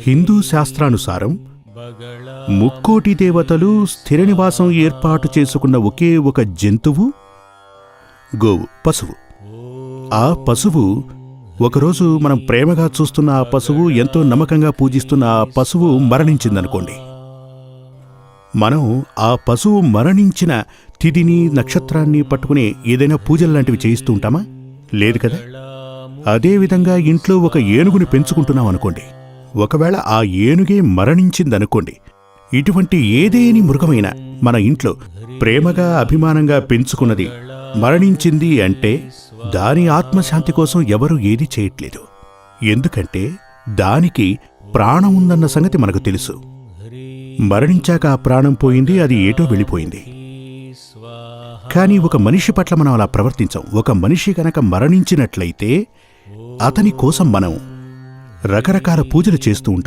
హిందూ శాస్త్రానుసారం ముక్కోటి దేవతలు స్థిర నివాసం ఏర్పాటు చేసుకున్న ఒకే ఒక జంతువు గోవు, పశువు. ఆ పశువు ఒకరోజు మనం ప్రేమగా చూస్తున్న ఆ పశువు, ఎంతో నమ్మకంగా పూజిస్తున్న ఆ పశువు మరణించిందనుకోండి. మనం ఆ పశువు మరణించిన తిథిని, నక్షత్రాన్ని పట్టుకుని ఏదైనా పూజల్లాంటివి చేయిస్తూ ఉంటామా? లేదు కదా. అదేవిధంగా ఇంట్లో ఒక ఏనుగుని పెంచుకుంటున్నాం అనుకోండి. ఒకవేళ ఆ ఏనుగే మరణించిందనుకోండి, ఇటువంటి ఏదేని మృగమైనా మన ఇంట్లో ప్రేమగా, అభిమానంగా పెంచుకున్నది మరణించింది అంటే దాని ఆత్మశాంతి కోసం ఎవరూ ఏదీ చేయట్లేదు. ఎందుకంటే దానికి ప్రాణం ఉందన్న సంగతి మనకు తెలుసు. మరణించాక ఆ ప్రాణం పోయింది, అది ఏటో వెళ్ళిపోయింది. కానీ ఒక మనిషి పట్ల మనం అలా ప్రవర్తించాం. ఒక మనిషి గనక మరణించినట్లయితే అతని కోసం మనం రకరకాల పూజలు చేస్తూ ఉంటాం.